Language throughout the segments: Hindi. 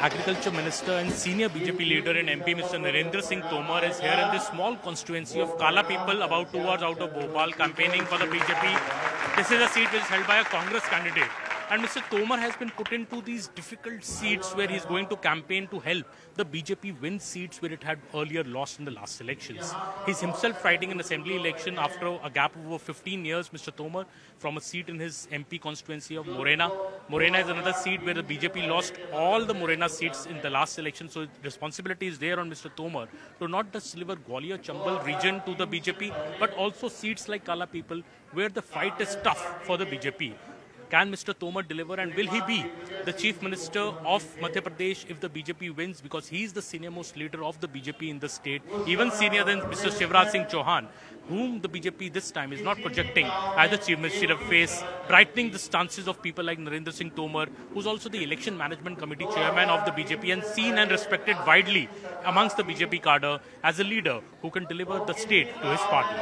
Agriculture Minister and senior BJP leader in MP, Mr. Narendra Singh Tomar, is here in this small constituency of Kala people, about 2 hours out of Bhopal, campaigning for the BJP. This is a seat which is held by a Congress candidate. And Mr. Tomar has been put into these difficult seats where he is going to campaign to help the BJP win seats where it had earlier lost in the last elections. He's himself fighting an assembly election after a gap of over 15 years, Mr. Tomar, from a seat in his MP constituency of Morena. Morena is another seat where the BJP lost all the Morena seats in the last election. So responsibility is there on Mr. Tomar to not just deliver Gwalior Chambal region to the BJP, but also seats like Kala people where the fight is tough for the BJP. Can Mr. Tomar deliver, and will he be the Chief Minister of Madhya Pradesh if the BJP wins? Because he is the senior most leader of the BJP in the state, even senior than Mr. Shivraj Singh Chauhan, whom the BJP this time is not projecting as the Chief Minister of face, brightening the stances of people like Narendra Singh Tomar, who's also the Election Management Committee chairman of the BJP and seen and respected widely amongst the BJP cadre as a leader who can deliver the state to his party.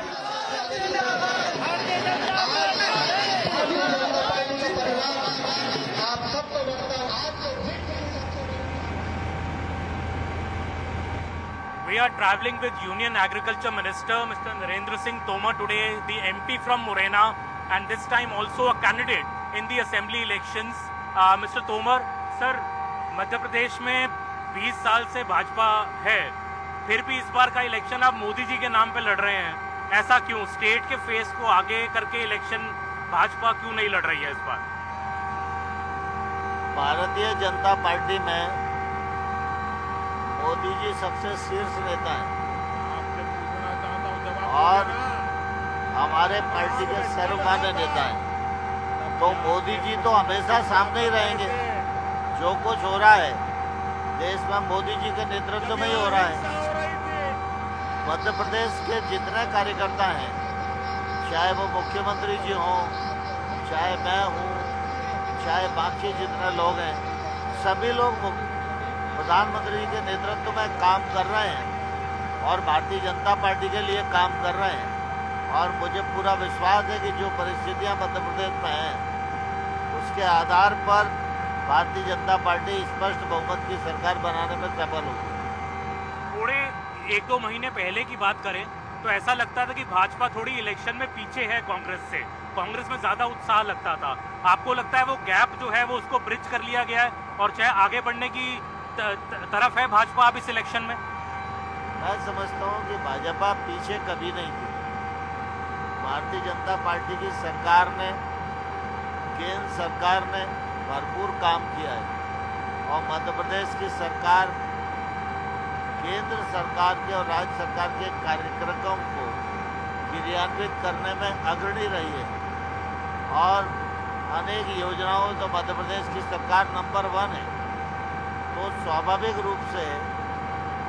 We are travelling with Union Agriculture Minister Mr. Narendra Singh Tomar today, the MP from Morena, and this time also a candidate in the assembly elections. Mr. Tomar, sir, Madhya Pradesh में 20 साल से भाजपा है, फिर भी इस बार का इलेक्शन आप मोदी जी के नाम पे लड़ रहे हैं, ऐसा क्यों? स्टेट के फेस को आगे करके इलेक्शन भाजपा क्यों नहीं लड़ रही है इस बार? भारतीय जनता पार्टी में मोदी जी सबसे शीर्ष नेता हैं और हमारे पार्टी के सर्वमान्य नेता हैं, तो मोदी जी तो हमेशा सामने ही रहेंगे। जो कुछ हो रहा है देश में मोदी जी के नेतृत्व में ही हो रहा है। मध्य प्रदेश के जितने कार्यकर्ता हैं, चाहे वो मुख्यमंत्री जी हों, चाहे मैं हूँ, चाहे बाकी जितने लोग हैं, सभी लोग प्रधानमंत्री के नेतृत्व में काम कर रहे हैं और भारतीय जनता पार्टी के लिए काम कर रहे हैं। और मुझे पूरा विश्वास है कि जो परिस्थितियां मध्य प्रदेश में हैं, उसके आधार पर भारतीय जनता पार्टी स्पष्ट बहुमत की सरकार बनाने में सफल होगी। थोड़े 1-2 महीने पहले की बात करें तो ऐसा लगता था कि भाजपा थोड़ी इलेक्शन में पीछे है कांग्रेस से, कांग्रेस में ज्यादा उत्साह लगता था। आपको लगता है वो गैप जो है वो उसको ब्रिज कर लिया गया है और चाहे आगे बढ़ने की तरफ है भाजपा अब इस इलेक्शन में? मैं समझता हूं कि भाजपा पीछे कभी नहीं थी। भारतीय जनता पार्टी की सरकार ने, केंद्र सरकार ने भरपूर काम किया है और मध्य प्रदेश की सरकार केंद्र सरकार के और राज्य सरकार के कार्यक्रमों को क्रियान्वित करने में अग्रणी रही है और अनेक योजनाओं तो मध्य प्रदेश की सरकार नंबर 1 है। तो स्वाभाविक रूप से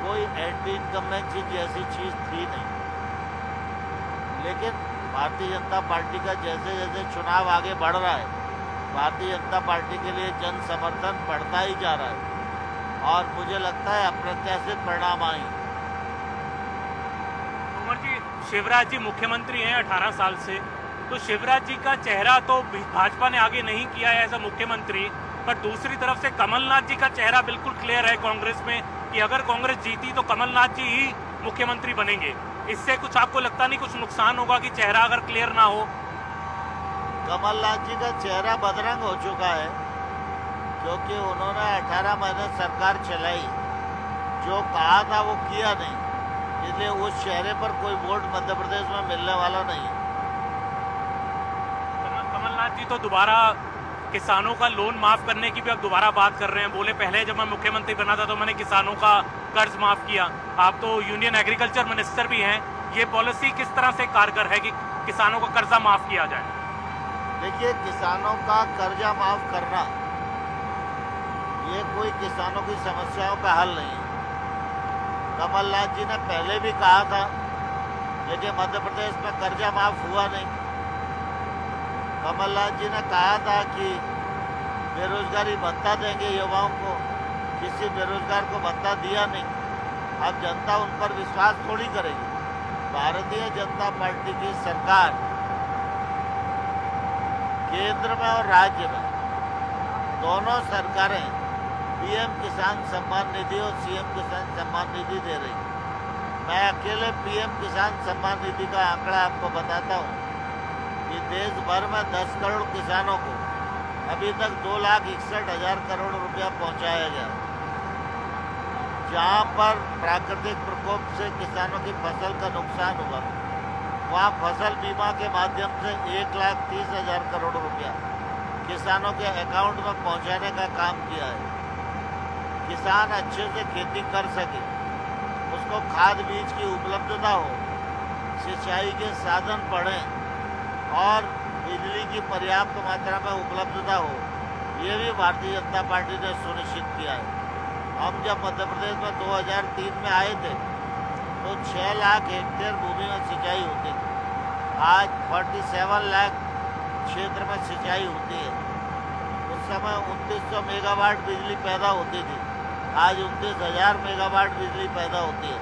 कोई एंटी इनकम्बेंसी जैसी चीज थी नहीं, लेकिन भारतीय जनता पार्टी का जैसे जैसे चुनाव आगे बढ़ रहा है, भारतीय जनता पार्टी के लिए जन समर्थन बढ़ता ही जा रहा है और मुझे लगता है अप्रत्याशित परिणाम आएंगे। तोमर जी, शिवराज जी मुख्यमंत्री हैं 18 साल से, तो शिवराज जी का चेहरा तो भाजपा ने आगे नहीं किया है एज अ मुख्यमंत्री, पर दूसरी तरफ से कमलनाथ जी का चेहरा बिल्कुल क्लियर है कांग्रेस में कि अगर कांग्रेस जीती तो कमलनाथ जी ही मुख्यमंत्री बनेंगे। इससे कुछ आपको लगता नहीं कुछ नुकसान होगा कि चेहरा अगर क्लियर ना हो? कमलनाथ जी का चेहरा बदरंग हो चुका है क्योंकि उन्होंने 18 महीने सरकार चलाई, जो कहा था वो किया नहीं, इसलिए उस चेहरे पर कोई वोट मध्य प्रदेश में मिलने वाला नहीं है। कमलनाथ जी तो दोबारा किसानों का लोन माफ करने की भी अब दोबारा बात कर रहे हैं। बोले पहले जब मैं मुख्यमंत्री बना था तो मैंने किसानों का कर्ज माफ किया। आप तो यूनियन एग्रीकल्चर मिनिस्टर भी हैं, ये पॉलिसी किस तरह से कारगर है कि किसानों का कर्जा माफ किया जाए? देखिए, किसानों का कर्जा माफ करना ये कोई किसानों की समस्याओं का हल नहीं है। कमलनाथ जी ने पहले भी कहा था, लेकिन मध्य प्रदेश में कर्जा माफ हुआ नहीं। कमलनाथ जी ने कहा था कि बेरोजगारी भत्ता देंगे युवाओं को, किसी बेरोजगार को भत्ता दिया नहीं। अब जनता उन पर विश्वास थोड़ी करेगी। भारतीय जनता पार्टी की सरकार केंद्र में और राज्य में दोनों सरकारें पीएम किसान सम्मान निधि और सीएम किसान सम्मान निधि दे रही है। मैं अकेले पीएम किसान सम्मान निधि का आंकड़ा आपको बताता हूँ कि देश भर में 10 करोड़ किसानों को अभी तक 2,61,000 करोड़ रुपया पहुंचाया गया। जहां पर प्राकृतिक प्रकोप से किसानों की फसल का नुकसान हुआ, वहां फसल बीमा के माध्यम से 1,30,000 करोड़ रुपया किसानों के अकाउंट में पहुंचाने का काम किया है। किसान अच्छे से खेती कर सके, उसको खाद बीज की उपलब्धता हो, सिंचाई के साधन बढ़ें और बिजली की पर्याप्त मात्रा में उपलब्धता हो, ये भी भारतीय जनता पार्टी ने सुनिश्चित किया है। हम जब मध्य प्रदेश में 2003 में आए थे तो 6 लाख हेक्टेयर भूमि में सिंचाई होती थी। आज 47 लाख क्षेत्र में सिंचाई होती है। उस समय 2900 मेगावाट बिजली पैदा होती थी, आज 29,000 मेगावाट बिजली पैदा होती है।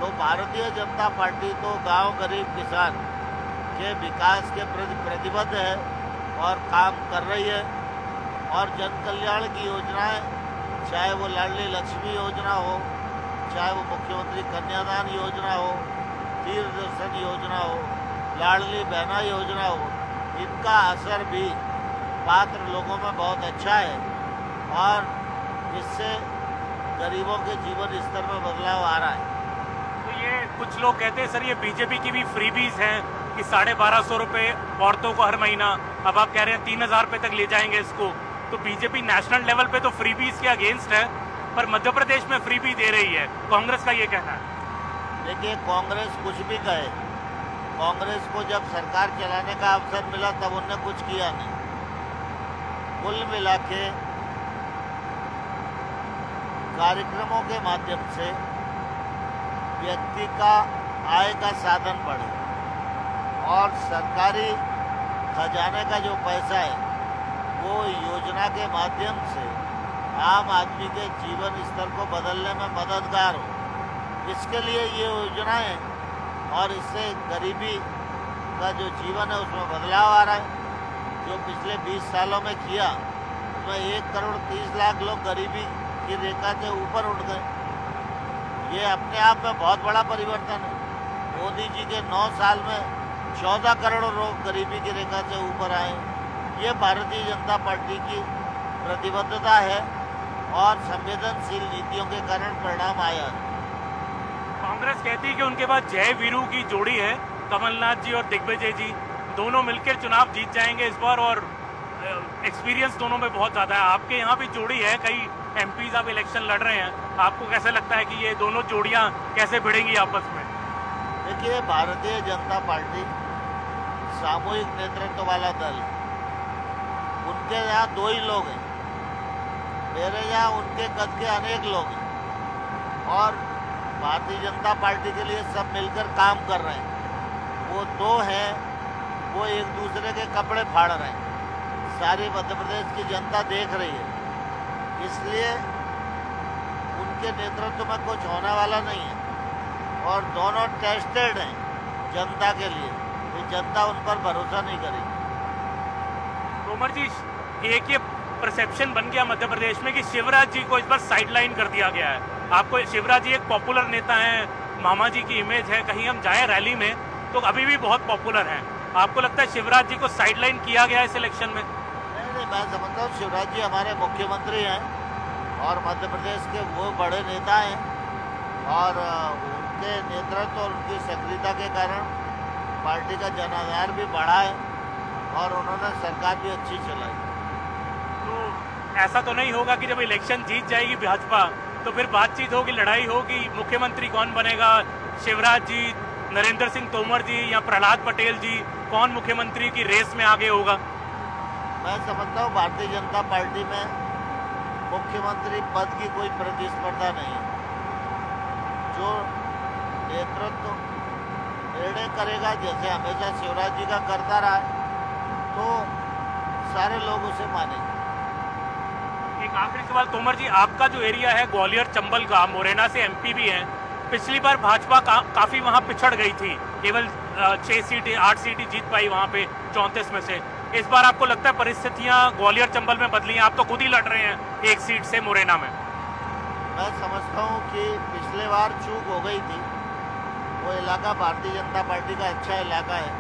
तो भारतीय जनता पार्टी तो गांव गरीब किसान के विकास के प्रति प्रतिबद्ध है और काम कर रही है। और जन कल्याण की योजनाएं, चाहे वो लाडली लक्ष्मी योजना हो, चाहे वो मुख्यमंत्री कन्यादान योजना हो, तीर्थ दर्शन योजना हो, लाडली बहना योजना हो, इनका असर भी पात्र लोगों में बहुत अच्छा है और इससे गरीबों के जीवन स्तर में बदलाव आ रहा है। तो ये कुछ लोग कहते हैं सर ये बीजेपी की भी फ्रीबीज हैं कि 1,250 रुपये औरतों को हर महीना, अब आप कह रहे हैं 3,000 रुपये तक ले जाएंगे इसको। तो बीजेपी नेशनल लेवल पे तो फ्रीबीज के अगेंस्ट है, पर मध्य प्रदेश में फ्रीबी दे रही है, कांग्रेस का ये कहना है। देखिए, कांग्रेस कुछ भी कहे, कांग्रेस को जब सरकार चलाने का अवसर मिला तब उनने कुछ किया नहीं। कुल मिला के कार्यक्रमों के माध्यम से व्यक्ति का आय का साधन बढ़े और सरकारी खजाने का जो पैसा है वो योजना के माध्यम से आम आदमी के जीवन स्तर को बदलने में मददगार हो। इसके लिए ये योजनाएं और इससे गरीबी का जो जीवन है उसमें बदलाव आ रहा है। जो पिछले 20 सालों में किया उसमें 1,30,00,000 लोग गरीबी की रेखा से ऊपर उठ गए। ये अपने आप में बहुत बड़ा परिवर्तन है। मोदी जी के 9 साल में 14 करोड़ लोग गरीबी की रेखा से ऊपर आए। ये भारतीय जनता पार्टी की प्रतिबद्धता है और संवेदनशील नीतियों के कारण परिणाम आया है। कांग्रेस कहती है कि उनके पास जय वीरू की जोड़ी है, कमलनाथ जी और दिग्विजय जी दोनों मिलकर चुनाव जीत जाएंगे इस बार और एक्सपीरियंस दोनों में बहुत ज्यादा है। आपके यहाँ भी जोड़ी है, कई एमपीज आप इलेक्शन लड़ रहे हैं, आपको कैसे लगता है कि ये दोनों जोड़ियां कैसे भिड़ेंगी आपस में? देखिए, भारतीय जनता पार्टी सामूहिक नेतृत्व वाला दल है। उनके यहाँ 2 ही लोग हैं, मेरे यहाँ उनके कद के अनेक लोग हैं और भारतीय जनता पार्टी के लिए सब मिलकर काम कर रहे हैं। वो 2 हैं, वो एक दूसरे के कपड़े फाड़ रहे हैं। सारी मध्य प्रदेश की जनता देख रही है, इसलिए उनके नेतृत्व में कुछ होने वाला नहीं है और दोनों टेस्टेड हैं जनता के लिए। ये जनता उन पर भरोसा नहीं करेगी। तोमर जी, एक ये परसेप्शन बन गया मध्य प्रदेश में कि शिवराज जी को इस बार साइडलाइन कर दिया गया है। आपको शिवराज जी एक पॉपुलर नेता हैं, मामा जी की इमेज है, कहीं हम जाएं रैली में तो अभी भी बहुत पॉपुलर हैं। आपको लगता है शिवराज जी को साइडलाइन किया गया इस इलेक्शन में? नहीं, मैं समझता हूँ शिवराज जी हमारे मुख्यमंत्री हैं और मध्य प्रदेश के वो बड़े नेता हैं और उनके नेतृत्व और उनकी सक्रियता के कारण पार्टी का जनाधार भी बढ़ा है और उन्होंने सरकार भी अच्छी चलाई। तो ऐसा तो नहीं होगा कि जब इलेक्शन जीत जाएगी भाजपा तो फिर बातचीत होगी, लड़ाई होगी, मुख्यमंत्री कौन बनेगा, शिवराज जी, नरेंद्र सिंह तोमर जी या प्रहलाद पटेल जी, कौन मुख्यमंत्री की रेस में आगे होगा? मैं समझता हूँ भारतीय जनता पार्टी में मुख्यमंत्री पद की कोई प्रतिस्पर्धा नहीं है। जो नेतृत्व निर्णय करेगा, जैसे हमेशा शिवराज जी का करता रहा है, तो सारे लोग उसे मानेंगे। एक आखिरी सवाल तोमर जी, आपका जो एरिया है ग्वालियर चंबल का, मुरैना से एमपी भी है, पिछली बार भाजपा काफी वहां पिछड़ गई थी, केवल 6 सीटें 8 सीटें जीत पाई वहां पे 34 में से। इस बार आपको लगता है परिस्थितियां ग्वालियर चंबल में बदली हैं? आप तो खुद ही लड़ रहे हैं एक सीट से मुरैना में। मैं समझता हूँ कि पिछले बार चूक हो गई थी। वो इलाका भारतीय जनता पार्टी का अच्छा इलाका है।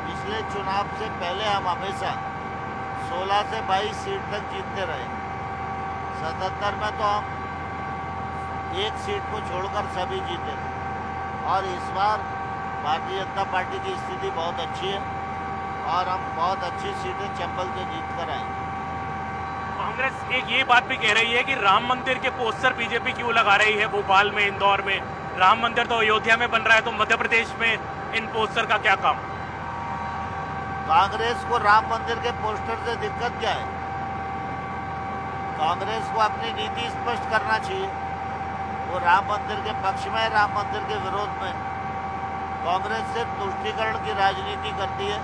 पिछले चुनाव से पहले हम हमेशा 16 से 22 सीट तक जीतते रहे। 77 में तो हम एक सीट को छोड़कर सभी जीते थे। और इस बार भारतीय जनता पार्टी की स्थिति बहुत अच्छी है और हम बहुत अच्छी सीटें चंबल से जीत कर आए। कांग्रेस एक ये बात भी कह रही है कि राम मंदिर के पोस्टर बीजेपी क्यों लगा रही है भोपाल में, इंदौर में? राम मंदिर तो अयोध्या में बन रहा है, तो मध्य प्रदेश में इन पोस्टर का क्या काम? कांग्रेस को राम मंदिर के पोस्टर से दिक्कत क्या है? कांग्रेस को अपनी नीति स्पष्ट करना चाहिए। वो राम मंदिर के पक्ष में, राम मंदिर के विरोध में। कांग्रेस सिर्फ तुष्टीकरण की राजनीति करती है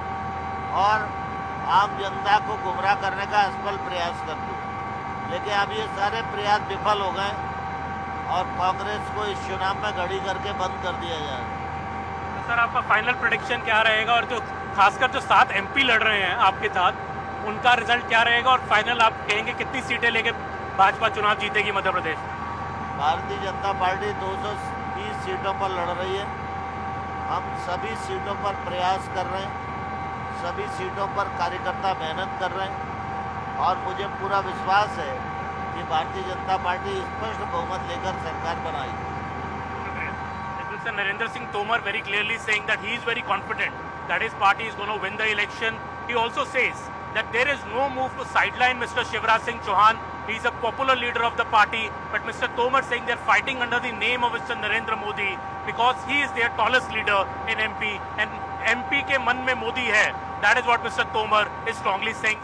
और आम जनता को गुमराह करने का असफल प्रयास करती है। लेकिन अब ये सारे प्रयास विफल हो गए और कांग्रेस को इस चुनाव में घड़ी करके बंद कर दिया जाए। तो सर, आपका फाइनल प्रेडिक्शन क्या रहेगा? और जो खासकर जो 7 MP लड़ रहे हैं आपके साथ, उनका रिजल्ट क्या रहेगा? और फाइनल आप कहेंगे कितनी सीटें लेके भाजपा चुनाव जीतेगी मध्य प्रदेश? भारतीय जनता पार्टी 230 सीटों पर लड़ रही है। हम सभी सीटों पर प्रयास कर रहे हैं। सभी सीटों पर कार्यकर्ता मेहनत कर रहे हैं और मुझे पूरा विश्वास है कि भारतीय जनता पार्टी स्पष्ट बहुमत लेकर सरकार बनाएगी। Mr. Narendra Singh Tomar very clearly saying that he is very confident that his party is going to win the election. He also says that there is no move to sideline Mr. Shivraj Singh Chauhan. He is a popular leader of the party, but Mr. Tomar saying they are fighting under the name of Mr. Narendra Modi because he is their tallest leader in MP and MP के मन में मोदी है. That is what Mr. Tomar is strongly saying.